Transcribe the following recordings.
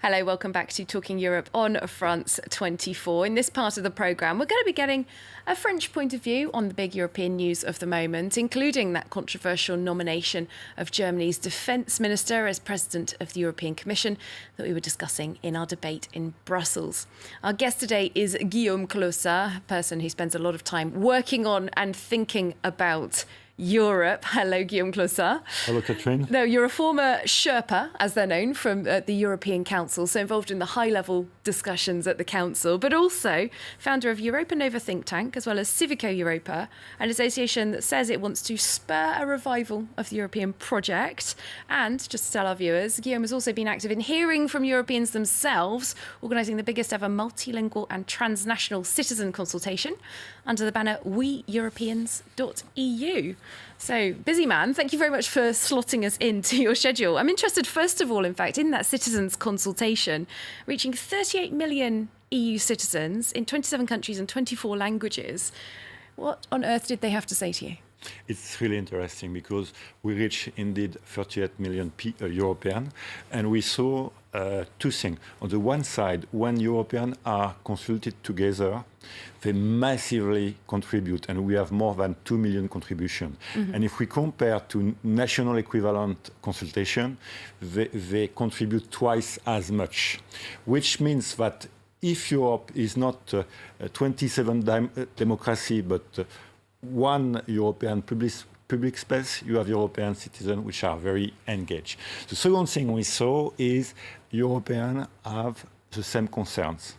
Hello, welcome back to Talking Europe on France 24. In this part of the programme, we're going to be getting a French point of view on the big European news of the moment, including that controversial nomination of Germany's defence minister as president of the European Commission that we were discussing in our debate in Brussels. Our guest today is Guillaume Klossa, a person who spends a lot of time working on and thinking about Europe. Hello, Guillaume Klossa. Hello, Catherine. No, you're a former sherpa, as they're known, from the European Council, so involved in the high-level discussions at the Council, but also founder of EuropaNova think tank, as well as Civico Europa, an association that says it wants to spur a revival of the European project. And, just to tell our viewers, Guillaume has also been active in hearing from Europeans themselves, organising the biggest ever multilingual and transnational citizen consultation under the banner weeuropeans.eu. So, busy man, thank you very much for slotting us into your schedule. I'm interested, first of all, in fact, in that citizens' consultation, reaching 38 million EU citizens in 27 countries and 24 languages. What on earth did they have to say to you? It's really interesting because we reached indeed 38 million Europeans, and we saw two things. On the one side, when Europeans are consulted together, they massively contribute, and we have more than 2 million contributions. Mm-hmm. And if we compare to national equivalent consultation, they contribute twice as much, which means that if Europe is not 27 democracy, but one European public space, you have European citizens which are very engaged. The second thing we saw is Europeans have the same concerns.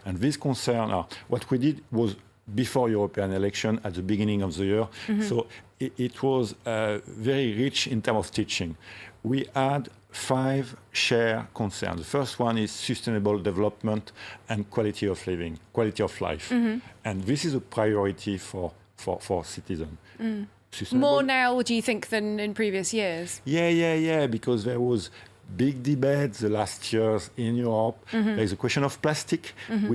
And these concerns are, what we did was before European election at the beginning of the year. Mm-hmm. So it was very rich in terms of teaching. We had 5 shared concerns. The first one is sustainable development and quality of living, quality of life. Mm-hmm. And this is a priority for citizens. Mm. More now, do you think, than in previous years? Yeah, because there was big debates the last years in Europe. Mm-hmm. There is a question of plastic, mm-hmm.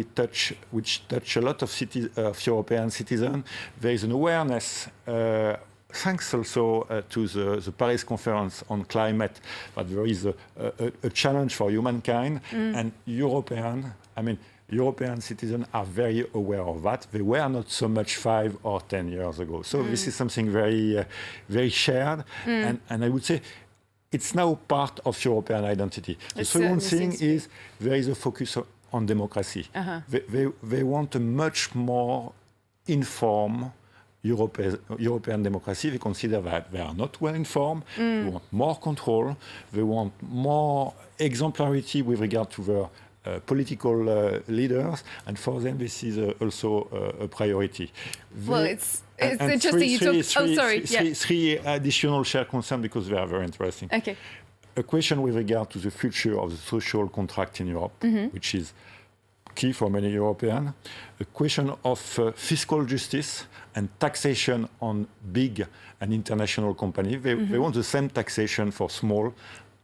which touch a lot of European citizens. There is an awareness, thanks also to the Paris Conference on climate, that there is a challenge for humankind. Mm. And European citizens are very aware of that. They were not so much 5 or 10 years ago. So this is something very, very shared. Mm. And I would say it's now part of European identity. The second thing is there is a focus on democracy. Uh-huh. They want a much more informed European democracy. They consider that they are not well informed. Mm. They want more control. They want more exemplarity with regard to their political leaders, and for them this is also a priority. Well, it's interesting. Three additional shared concerns because they are very interesting. Okay. A question with regard to the future of the social contract in Europe, mm-hmm. which is key for many Europeans. A question of fiscal justice and taxation on big and international companies. They want the same taxation for small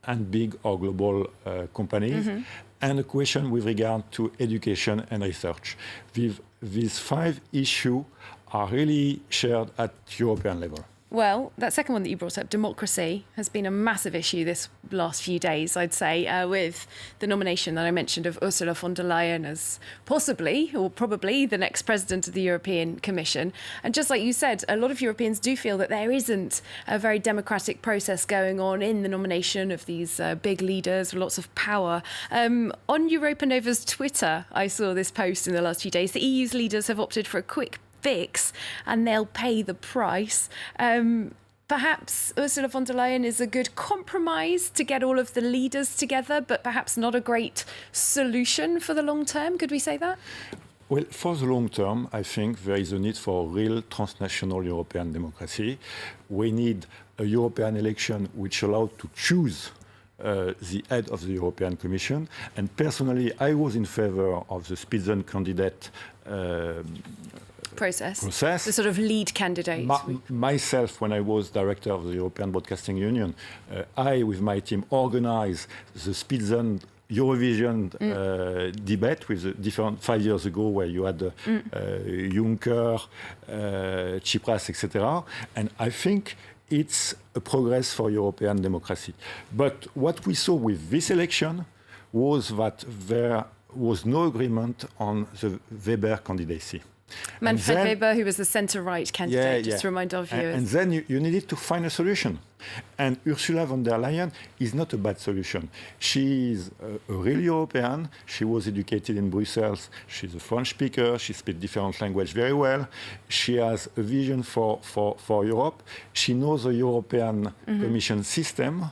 and big or global companies. Mm-hmm. And a question with regard to education and research. These 5 issues are really shared at European level. Well, that second one that you brought up, democracy, has been a massive issue this last few days, I'd say, with the nomination that I mentioned of Ursula von der Leyen as possibly or probably the next president of the European Commission. And just like you said, a lot of Europeans do feel that there isn't a very democratic process going on in the nomination of these big leaders with lots of power. On EuropaNova's Twitter, I saw this post in the last few days. The EU's leaders have opted for a quick fix and they'll pay the price. Perhaps Ursula von der Leyen is a good compromise to get all of the leaders together, but perhaps not a great solution for the long term. Could we say that? Well, for the long term, I think there is a need for real transnational European democracy. We need a European election which allows to choose the head of the European Commission. And personally, I was in favor of the Spitzenkandidat process. The sort of lead candidate. Myself, when I was director of the European Broadcasting Union, I, with my team, organized the Spitzen Eurovision debate with the different 5 years ago, where you had Juncker, Tsipras, etc. And I think it's a progress for European democracy. But what we saw with this election was that there was no agreement on the Weber candidacy. Manfred Weber, who was the centre-right candidate, just to remind our viewers. And then you needed to find a solution. And Ursula von der Leyen is not a bad solution. She is a real European. She was educated in Brussels. She's a French speaker. She speaks different languages very well. She has a vision for Europe. She knows the European Commission system.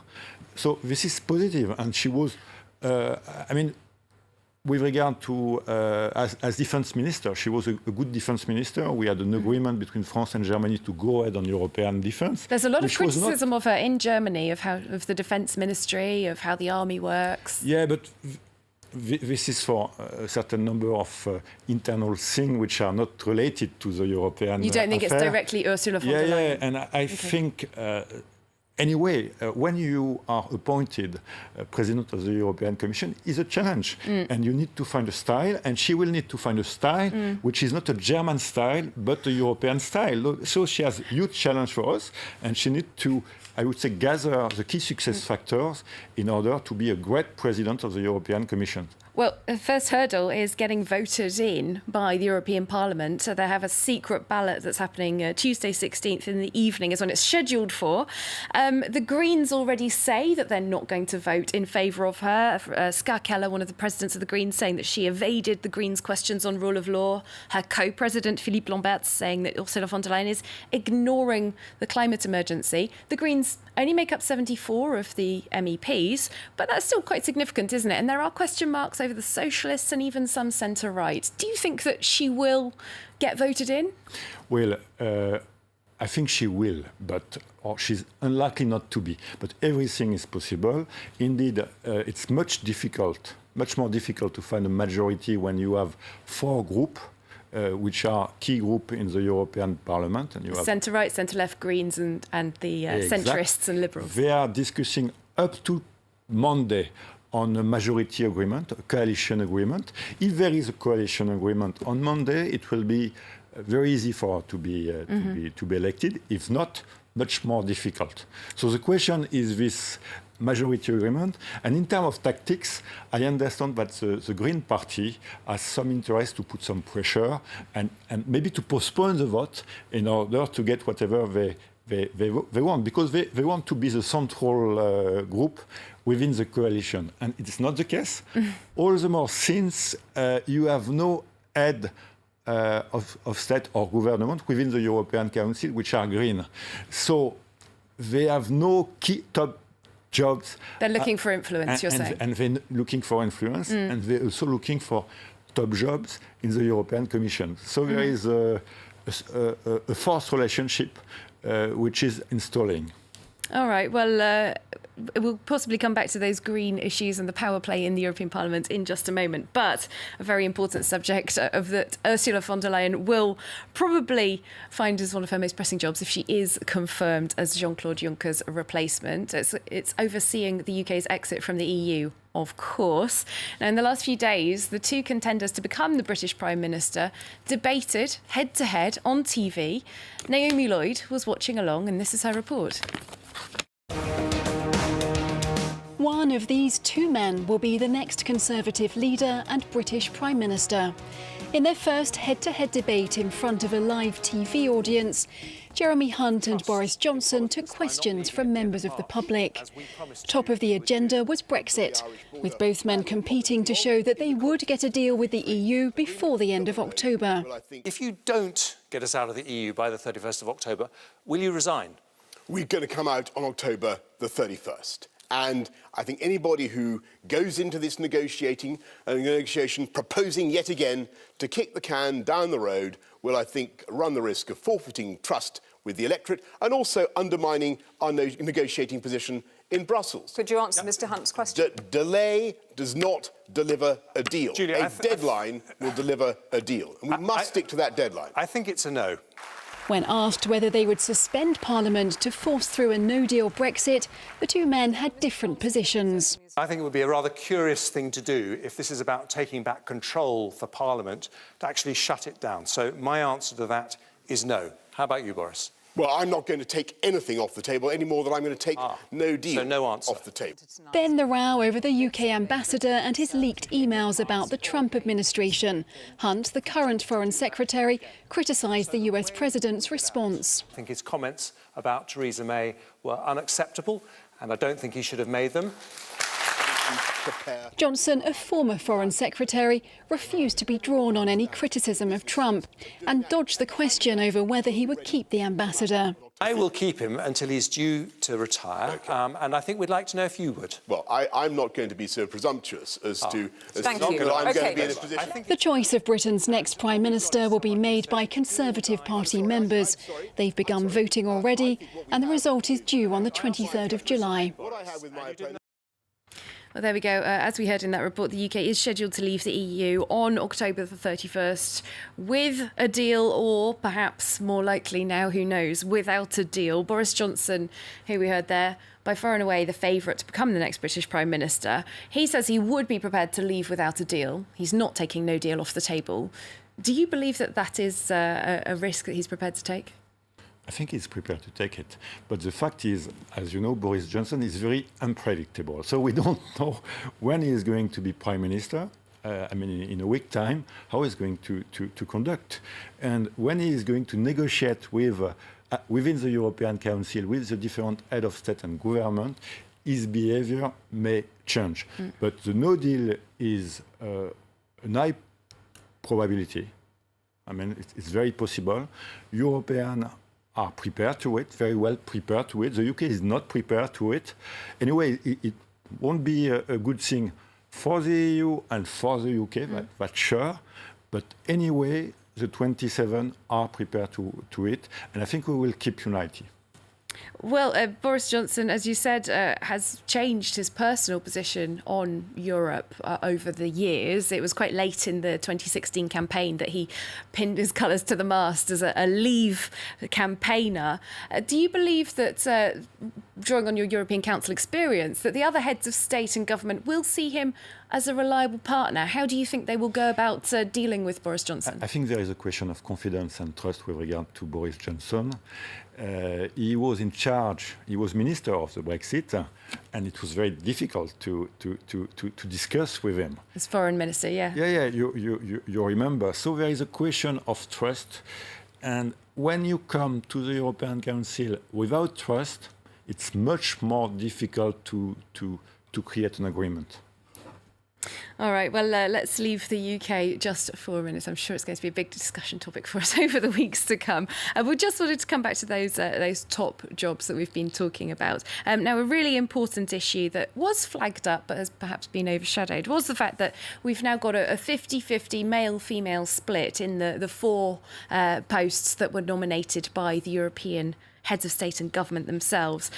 So this is positive. And she was, with regard to, as defense minister, she was a good defense minister. We had an agreement between France and Germany to go ahead on European defense. There's a lot of criticism of her in Germany, of the defense ministry, of how the army works. Yeah, but this is for a certain number of internal things which are not related to the European You don't think affair. It's directly Ursula von der Leyen? Yeah, and I think... Anyway, when you are appointed President of the European Commission, is a challenge. And you need to find a style, and she will need to find a style which is not a German style, but a European style. So she has a huge challenge for us, and she needs to, I would say, gather the key success factors in order to be a great President of the European Commission. Well, the first hurdle is getting voted in by the European Parliament. So they have a secret ballot that's happening Tuesday 16th in the evening is when it's scheduled for. The Greens already say that they're not going to vote in favour of her. Ska Keller, one of the presidents of the Greens, saying that she evaded the Greens' questions on rule of law. Her co-president, Philippe Lamberts, saying that Ursula von der Leyen is ignoring the climate emergency. The Greens only make up 74 of the MEPs, but that's still quite significant, isn't it? And there are question marks over the socialists and even some centre-right. Do you think that she will get voted in? Well, I think she will, or she's unlikely not to be. But everything is possible. Indeed, it's much more difficult to find a majority when you have four groups, which are key groups in the European Parliament. And you have centre-right, centre-left, Greens and the centrists and Liberals. They are discussing up to Monday on a majority agreement, a coalition agreement. If there is a coalition agreement on Monday, it will be very easy for her to be elected. If not, much more difficult. So the question is this majority agreement. And in terms of tactics, I understand that the Green Party has some interest to put some pressure and maybe to postpone the vote in order to get whatever they want, because they want to be the central group within the coalition. And it's not the case. All the more since you have no head of state or government within the European Council, which are green. So they have no key top jobs. They're looking for influence, you're saying. And they're looking for influence, and they're also looking for top jobs in the European Commission. So there is a forced relationship which is installing. All right. Well, we'll possibly come back to those green issues and the power play in the European Parliament in just a moment. But a very important subject of that Ursula von der Leyen will probably find as one of her most pressing jobs if she is confirmed as Jean-Claude Juncker's replacement. It's overseeing the UK's exit from the EU, of course. Now, in the last few days, the two contenders to become the British Prime Minister debated head-to-head on TV. Naomi Lloyd was watching along, and this is her report. One of these two men will be the next Conservative leader and British Prime Minister. In their first head-to-head debate in front of a live TV audience, Jeremy Hunt and Boris Johnson took questions from members of the public. Top of the agenda was Brexit, with both men competing to show that they would get a deal with the EU before the end of October. If you don't get us out of the EU by the 31st of October, will you resign? We're going to come out on October the 31st. And I think anybody who goes into this negotiation proposing yet again to kick the can down the road will, I think, run the risk of forfeiting trust with the electorate and also undermining our negotiating position in Brussels. Could you answer Mr Hunt's question? Delay does not deliver a deal. Julia, a deadline will deliver a deal. And we must stick to that deadline. I think it's a no. When asked whether they would suspend Parliament to force through a no-deal Brexit, the two men had different positions. I think it would be a rather curious thing to do if this is about taking back control for Parliament to actually shut it down. So my answer to that is no. How about you, Boris? Well, I'm not going to take anything off the table any more than I'm going to take no deal So no answer. off the table. Then the row over the UK ambassador and his leaked emails about the Trump administration. Hunt, the current Foreign Secretary, criticised the US president's response. I think his comments about Theresa May were unacceptable, and I don't think he should have made them. Johnson, a former Foreign Secretary, refused to be drawn on any criticism of Trump and dodged the question over whether he would keep the ambassador. I will keep him until he's due to retire, and I think we'd like to know if you would. Well, I'm not going to be so presumptuous as to Thank think you. that I'm going Okay. to be in a position. The choice of Britain's next Prime Minister will be made by Conservative Party members. They've begun voting already, and the result is due on the 23rd of July. What I have with my opponent. Well, there we go. As we heard in that report, the UK is scheduled to leave the EU on October the 31st with a deal, or perhaps more likely now, who knows, without a deal. Boris Johnson, who we heard there, by far and away the favourite to become the next British Prime Minister, he says he would be prepared to leave without a deal. He's not taking no deal off the table. Do you believe that that is a risk that he's prepared to take? I think he's prepared to take it. But the fact is, as you know, Boris Johnson is very unpredictable. So we don't know when he is going to be Prime Minister. In a week's time, how he's going to conduct. And when he is going to negotiate with, within the European Council with the different head of state and government, his behavior may change. But the no deal is an high probability. I mean, it's very possible. Europeans are prepared to it, very well prepared to it. The UK is not prepared to it. Anyway, it won't be a good thing for the EU and for the UK, that's sure. But anyway, the 27 are prepared to it, and I think we will keep united. Well, Boris Johnson, as you said, has changed his personal position on Europe over the years. It was quite late in the 2016 campaign that he pinned his colours to the mast as a Leave campaigner. Do you believe that, drawing on your European Council experience, that the other heads of state and government will see him as a reliable partner? How do you think they will go about dealing with Boris Johnson? I think there is a question of confidence and trust with regard to Boris Johnson. He was in charge, he was minister of the Brexit, and it was very difficult to discuss with him. As foreign minister, yeah. Yeah, you remember. So there is a question of trust, and when you come to the European Council without trust, it's much more difficult to create an agreement. All right, well, let's leave the UK just for a minute. I'm sure it's going to be a big discussion topic for us over the weeks to come. We just wanted to come back to those top jobs that we've been talking about. Now, a really important issue that was flagged up but has perhaps been overshadowed was the fact that we've now got a 50-50 male-female split in the four posts that were nominated by the European heads of state and government themselves.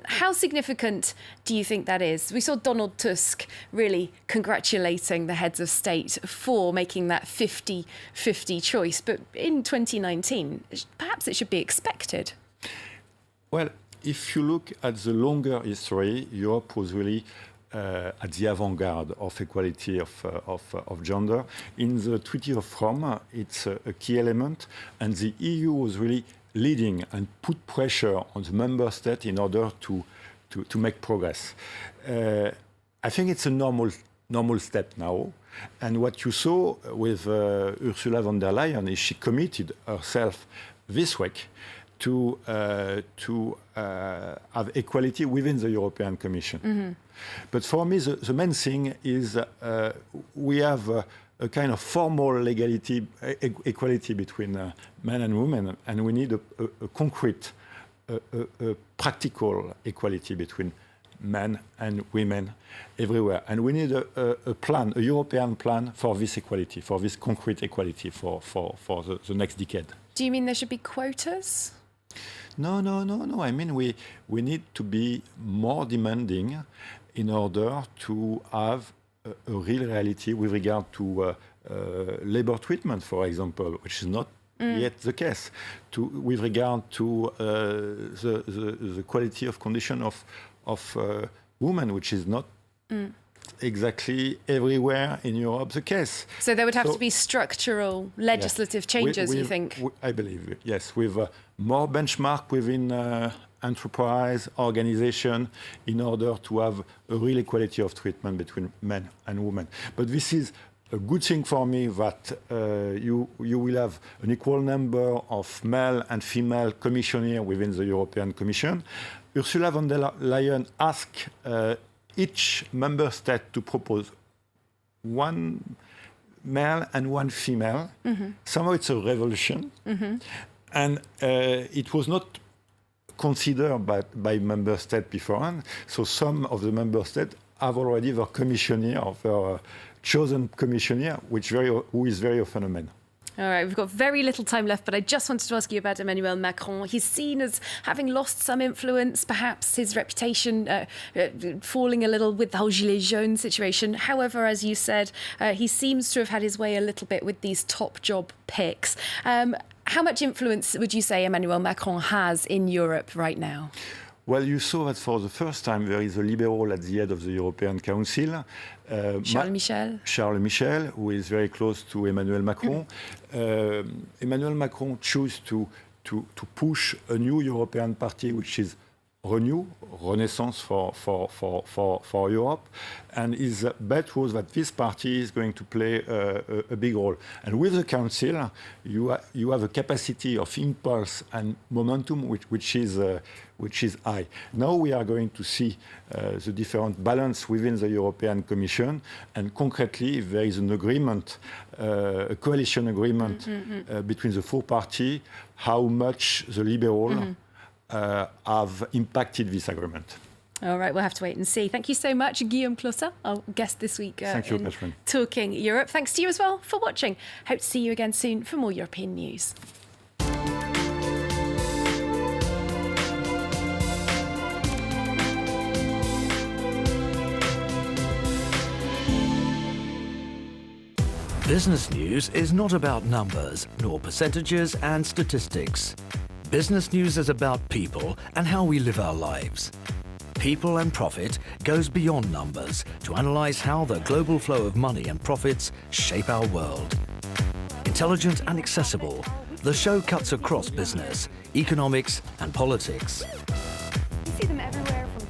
How significant do you think that is? We saw Donald Tusk really congratulating the heads of state for making that 50-50 choice. But in 2019, perhaps it should be expected. Well, if you look at the longer history, Europe was really at the avant-garde of equality of gender. In the Treaty of Rome, it's a key element, and the EU was really leading and put pressure on the member state in order to make progress. I think it's a normal step now. And what you saw with Ursula von der Leyen is she committed herself this week to have equality within the European Commission. Mm-hmm. But for me, the main thing is we have a kind of formal legality, equality between men and women, and we need a concrete, practical equality between men and women everywhere. And we need a plan, a European plan for this equality, for this concrete equality for the next decade. Do you mean there should be quotas? No. I mean, we need to be more demanding in order to have a real reality with regard to labor treatment, for example, which is not yet the case. With regard to the quality of condition of women, which is not exactly everywhere in Europe the case. So there would have to be structural legislative changes, you think? I believe, yes, with more benchmark within enterprise, organization, in order to have a real equality of treatment between men and women. But this is a good thing for me that you will have an equal number of male and female commissioners within the European Commission. Ursula von der Leyen asked each member state to propose one male and one female. Somehow it's a revolution. And it was not considered by member states beforehand. So some of the member states have already their commissioner, or their chosen commissioner, who is very often a man. All right, we've got very little time left, but I just wanted to ask you about Emmanuel Macron. He's seen as having lost some influence, perhaps his reputation falling a little with the whole Gilets jaunes situation. However, as you said, he seems to have had his way a little bit with these top job picks. How much influence would you say Emmanuel Macron has in Europe right now? Well, you saw that for the first time there is a liberal at the head of the European Council. Charles Michel, who is very close to Emmanuel Macron. Emmanuel Macron chose to push a new European party, which is Renaissance for Europe. And his bet was that this party is going to play a big role. And with the Council, you have a capacity of impulse and momentum which is high. Now we are going to see the different balance within the European Commission, and concretely, if there is an agreement, a coalition agreement between the four parties, how much the Liberals have impacted this agreement. All right, we'll have to wait and see. Thank you so much, Guillaume Klossa, our guest this week. Thank you, Catherine. Talking Europe. Thanks to you as well for watching. Hope to see you again soon for more European news. Business news is not about numbers, nor percentages and statistics. Business news is about people and how we live our lives. People and Profit goes beyond numbers to analyse how the global flow of money and profits shape our world. Intelligent and accessible, the show cuts across business, economics and politics.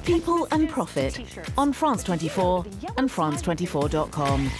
People and Profit on France 24 and France24.com.